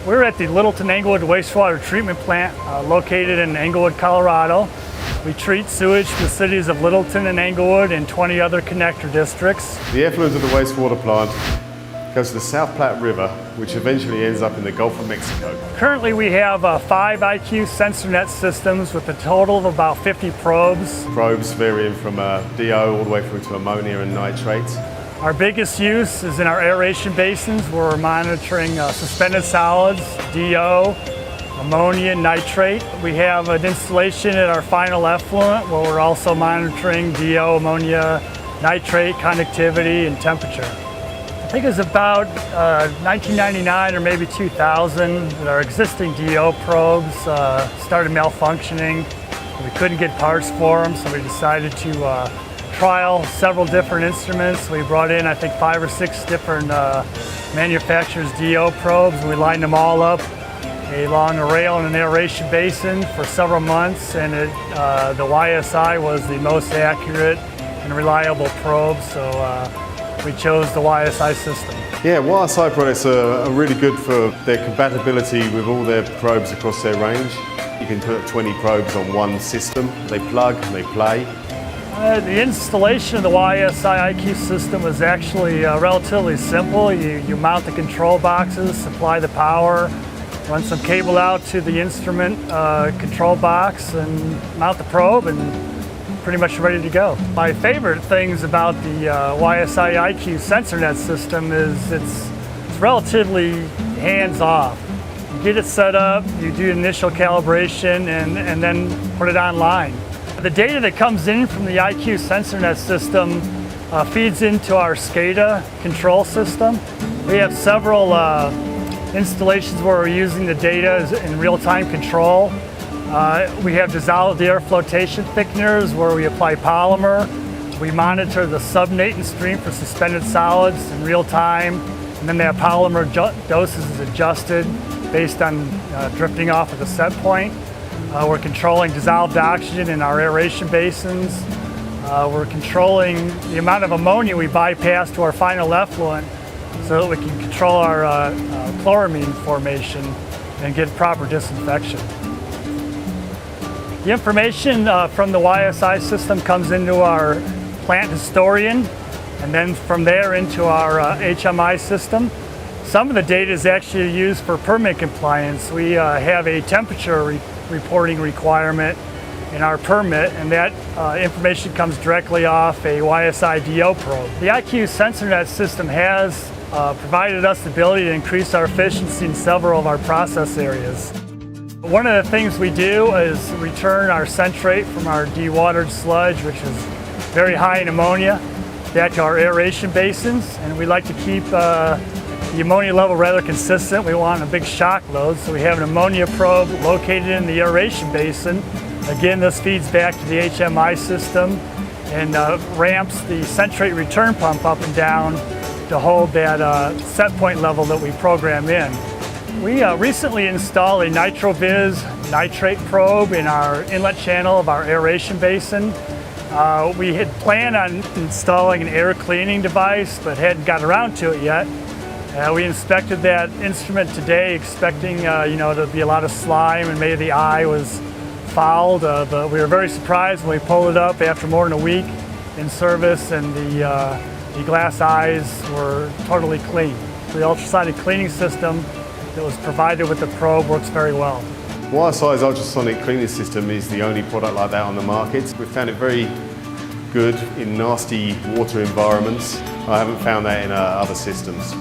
We're at the Littleton Englewood Wastewater Treatment Plant located in Englewood, Colorado. We treat sewage for the cities of Littleton and Englewood and 20 other connector districts. The effluent of the wastewater plant goes to the South Platte River, which eventually ends up in the Gulf of Mexico. Currently we have 5 IQ SensorNet systems with a total of about 50 probes. Probes varying from DO all the way through to ammonia and nitrates. Our biggest use is in our aeration basins where we're monitoring suspended solids, DO, ammonia, and nitrate. We have an installation at our final effluent where we're also monitoring DO, ammonia, nitrate, conductivity, and temperature. I think it was about 1999 or maybe 2000 that our existing DO probes started malfunctioning. We couldn't get parts for them, so we decided to trial several different instruments. We brought in, I think, 5 or 6 different manufacturers' DO probes, and we lined them all up along a rail in an aeration basin for several months, and the YSI was the most accurate and reliable probe, so we chose the YSI system. Yeah, YSI products are really good for their compatibility with all their probes across their range. You can put 20 probes on one system. They plug, they play. The installation of the YSI IQ system was actually relatively simple. You mount the control boxes, supply the power, run some cable out to the instrument control box and mount the probe, and pretty much ready to go. My favorite things about the YSI IQ SensorNet system is it's relatively hands-off. You get it set up, you do initial calibration, and then put it online. The data that comes in from the IQ SensorNet system feeds into our SCADA control system. We have several installations where we're using the data in real-time control. We have dissolved air flotation thickeners where we apply polymer. We monitor the subnatant stream for suspended solids in real time, and then that polymer doses is adjusted based on drifting off at the set point. We're controlling dissolved oxygen in our aeration basins. We're controlling the amount of ammonia we bypass to our final effluent so that we can control our chloramine formation and get proper disinfection. The information from the YSI system comes into our plant historian, and then from there into our HMI system. Some of the data is actually used for permit compliance. We have a temperature reporting requirement in our permit, and that information comes directly off a YSI DO probe. The IQ SensorNet system has provided us the ability to increase our efficiency in several of our process areas. One of the things we do is return our centrate from our dewatered sludge, which is very high in ammonia, back to our aeration basins, and we like to keep the ammonia level rather consistent. We want a big shock load, so we have an ammonia probe located in the aeration basin. Again, this feeds back to the HMI system and ramps the centrate return pump up and down to hold that set point level that we program in. We recently installed a NitroViz nitrate probe in our inlet channel of our aeration basin. We had planned on installing an air cleaning device, but hadn't got around to it yet. We inspected that instrument today, expecting to be a lot of slime, and maybe the eye was fouled, but we were very surprised when we pulled it up after more than a week in service, and the glass eyes were totally clean. The ultrasonic cleaning system that was provided with the probe works very well. YSI's ultrasonic cleaning system is the only product like that on the market. We've found it very good in nasty water environments. I haven't found that in other systems.